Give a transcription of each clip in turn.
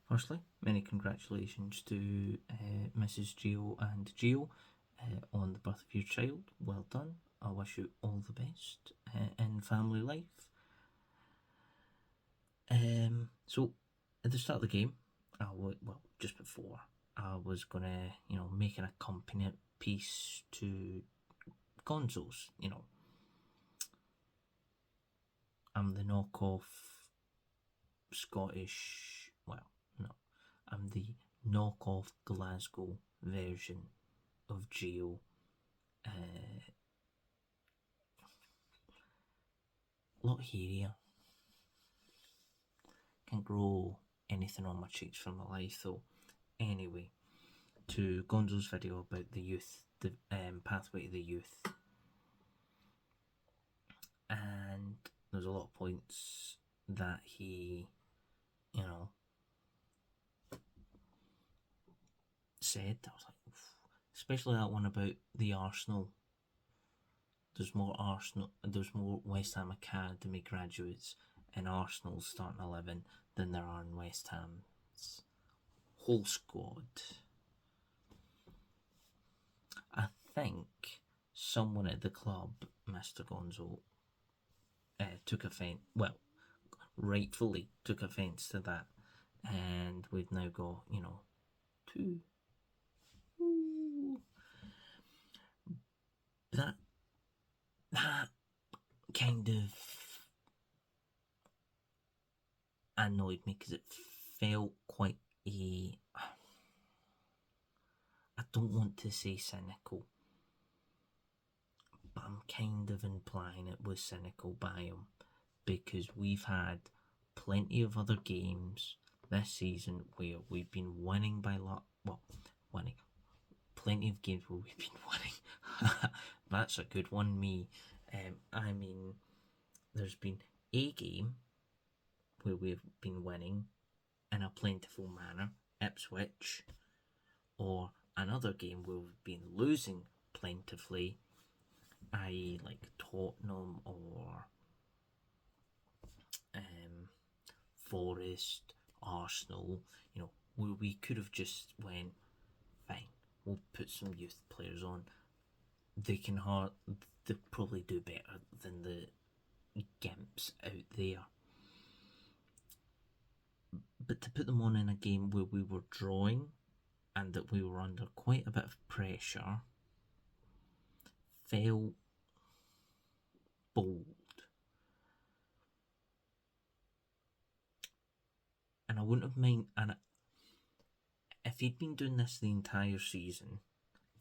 Firstly, many congratulations to Mrs. Gio and Gio on the birth of your child. Well done. I wish you all the best in family life. So, at the start of the game, just before, I was gonna, make an accompaniment piece to Gonzo's. I'm the knockoff Scottish. Well, no, I'm the knockoff Glasgow version of Gio. A lot hairier. Can't grow anything on my cheeks for my life though. Anyway, to Gonzo's video about the youth, the pathway to the youth, and there's a lot of points that he, said. I was like, oof. Especially that one about the Arsenal. There's more West Ham Academy graduates in Arsenal's starting 11 than there are in West Ham's whole squad. I think someone at the club, Mr. Gonzo, took offence. Well, rightfully took offence to that, and we've now got two. Ooh. That kind of annoyed me because it felt quite I don't want to say cynical, but I'm kind of implying it was cynical by him, because we've had plenty of other games this season where we've been winning by winning. Plenty of games where we've been winning. That's a good one, me. There's been a game where we've been winning in a plentiful manner, Ipswich, or another game where we've been losing plentifully, i.e. like Tottenham or Forest, Arsenal, where we could have just went, fine, we'll put some youth players on. They'll probably do better than the gimps out there. But to put them on in a game where we were drawing and that we were under quite a bit of pressure felt bold. And I wouldn't have minded. And if he'd been doing this the entire season,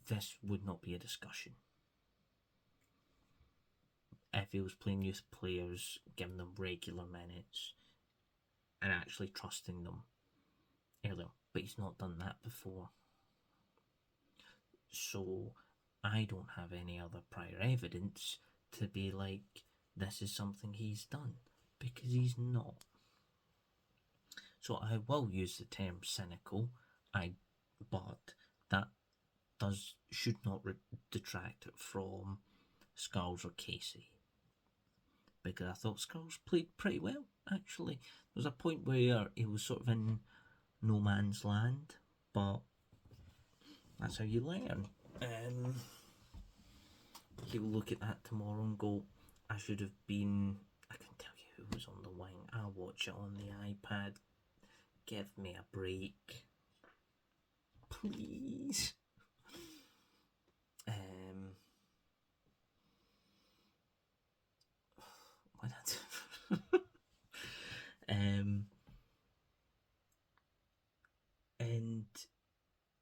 this would not be a discussion. If he was playing youth players, giving them regular minutes, and actually trusting them earlier. But he's not done that before. So I don't have any other prior evidence to be like, this is something he's done, because he's not. So I will use the term cynical, but that should not detract from Scarles or Casey, because I thought Scarles played pretty well, actually. There was a point where he was sort of in no man's land, but that's how you learn. He'll look at that tomorrow and go, I should have been. I can tell you who was on the wing. I'll watch it on the iPad. Give me a break, please. Why not? And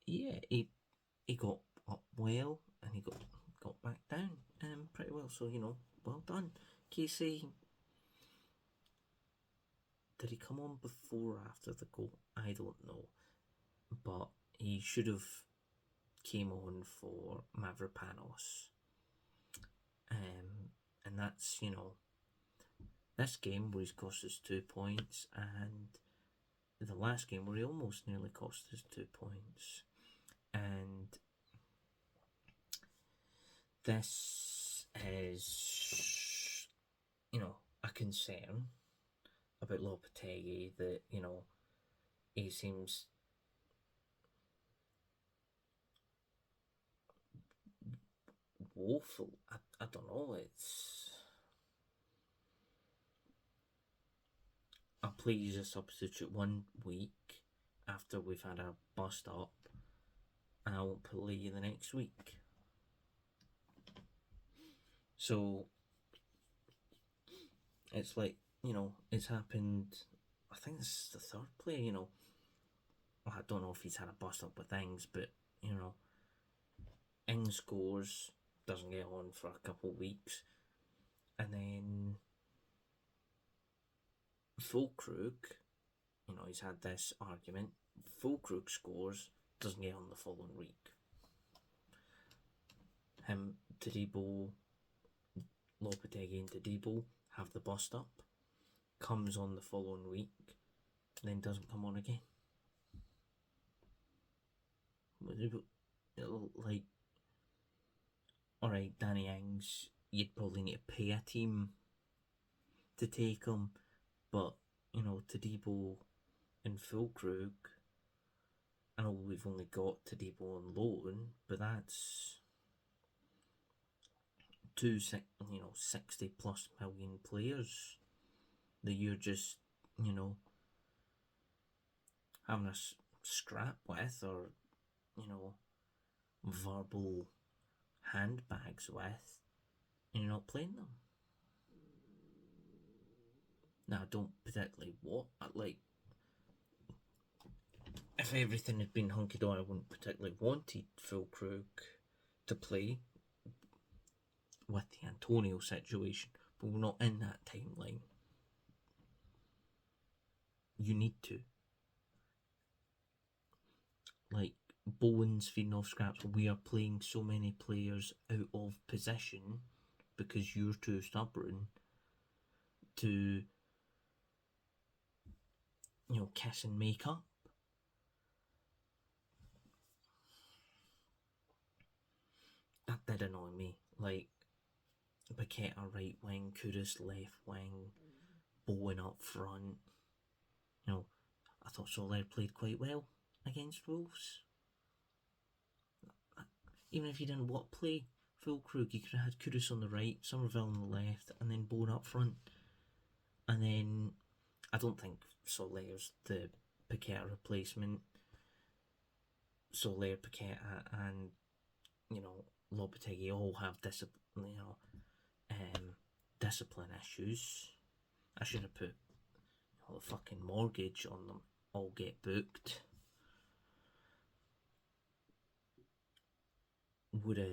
yeah, he got up well and he got back down pretty well. So well done, Casey. Did he come on before or after the goal? I don't know, but he should have came on for Mavropanos. And that's this game where he's cost us 2 points, and the last game where he almost nearly cost us 2 points. And this is, a concern about Lopetegui, that, he seems woeful. I don't know. I'll play you as a substitute 1 week after we've had our bust up, and I won't play you the next week. So it's like, it's happened. I think this is the third play. I don't know if he's had a bust up with Ings, but Ings scores, doesn't get on for a couple of weeks, and then Fulkrug, he's had this argument. Fulkrug scores, doesn't get on the following week. Him, Tadibo, Lopetegui and Tadibo have the bust up, comes on the following week, then doesn't come on again. Like, alright, Danny Ings, you'd probably need to pay a team to take him, but Tadibo and Fulkrug, I know we've only got Tadibo on loan, but that's 60 plus million players that you're just having a scrap with, or verbal handbags with, and you're not playing them. Now, I don't particularly if everything had been hunky dory, I wouldn't particularly wanted Fulkrug to play with the Antonio situation, but we're not in that timeline. You need to. Like, Bowen's feeding off scraps. We are playing so many players out of position because you're too stubborn to kiss and make up. That did annoy me. Like, Paqueta right wing, Kudus left wing, Bowen up front. I thought Soler played quite well against Wolves. Even if you didn't play Fulkrug, you could have had Kudus on the right, Somerville on the left, and then Bowen up front. And then I don't think Soler's the Paqueta replacement. Soler, Paqueta, and Lopetegui all have discipline issues. I should have put the fucking mortgage on them. All get booked. Would have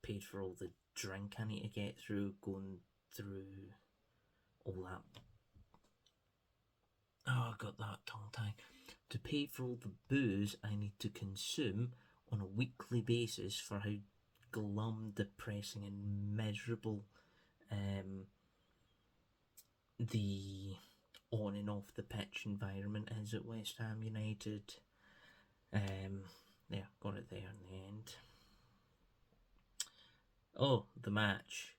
paid for all the drink I need to get through, going through all that. Oh, I got that tongue tie. To pay for all the booze I need to consume on a weekly basis for how glum, depressing and miserable the on and off the pitch environment is at West Ham United. Yeah, got it there in the end. Oh, the match.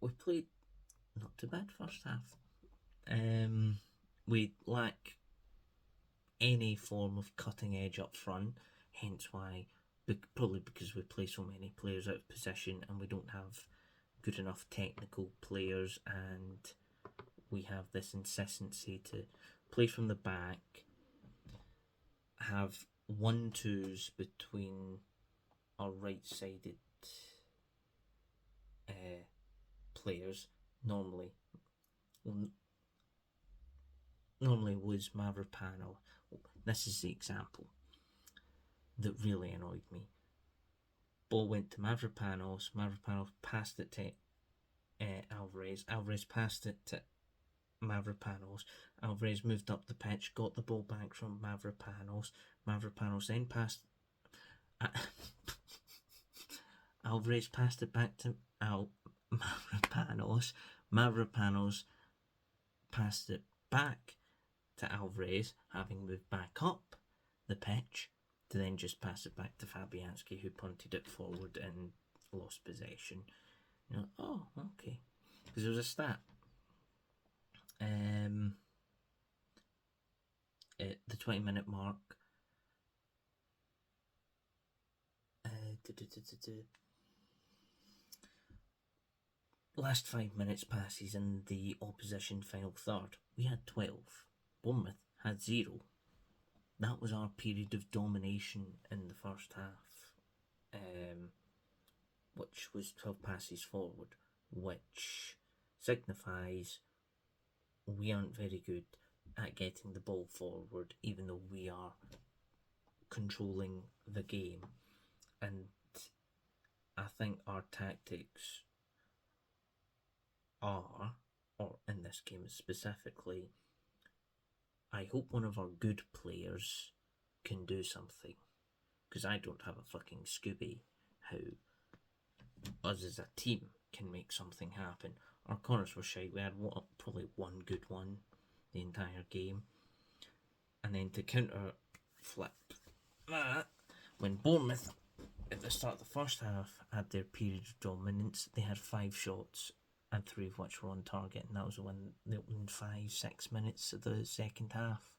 We played not too bad first half. We lack any form of cutting edge up front, hence why, probably because we play so many players out of position and we don't have good enough technical players, and we have this insistency to play from the back, have 1-2s between our right-sided players. Normally was Mavropano. This is the example that really annoyed me. Ball went to Mavropanos. Mavropanos passed it to Alvarez. Alvarez passed it to Mavropanos. Alvarez moved up the pitch, got the ball back from Mavropanos. Mavropanos then passed. Alvarez passed it back to Mavropanos. Mavropanos passed it back to Alvarez, having moved back up the pitch, to then just pass it back to Fabianski, who punted it forward and lost possession. Oh, okay. Because there was a stat At the 20-minute mark, last 5 minutes passes in the opposition final third. We had 12. Bournemouth had 0. That was our period of domination in the first half, which was 12 passes forward, which signifies we aren't very good at getting the ball forward, even though we are controlling the game. And I think our tactics are, or in this game specifically, I hope one of our good players can do something, because I don't have a fucking Scooby how us as a team can make something happen. Our corners were shite. We had probably one good one the entire game. And then to counter flip that, when Bournemouth at the start of the first half had their period of dominance, they had 5 shots and 3 of which were on target, and that was when they opened 5-6 minutes of the second half.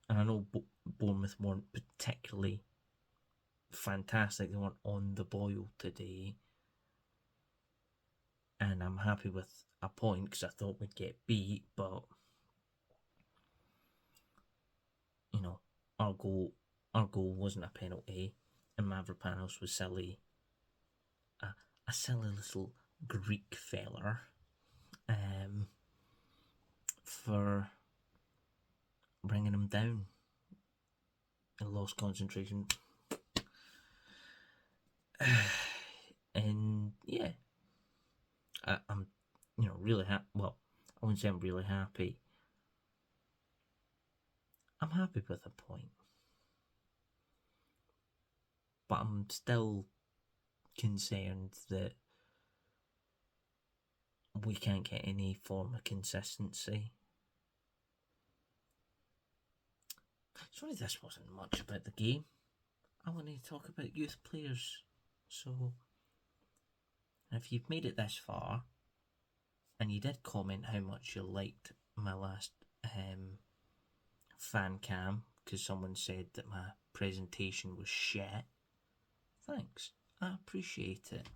And I know Bournemouth weren't particularly fantastic, they weren't on the boil today, and I'm happy with a point because I thought we'd get beat, but you know, our goal wasn't a penalty, and Mavropanos was silly. A silly little Greek feller for bringing him down. He lost concentration. And yeah, I'm really happy. Well, I wouldn't say I'm really happy. I'm happy with a point, but I'm still concerned that we can't get any form of consistency. Sorry, this wasn't much about the game. I want to talk about youth players. So, if you've made it this far, and you did comment how much you liked my last fan cam, because someone said that my presentation was shit, thanks. I appreciate it.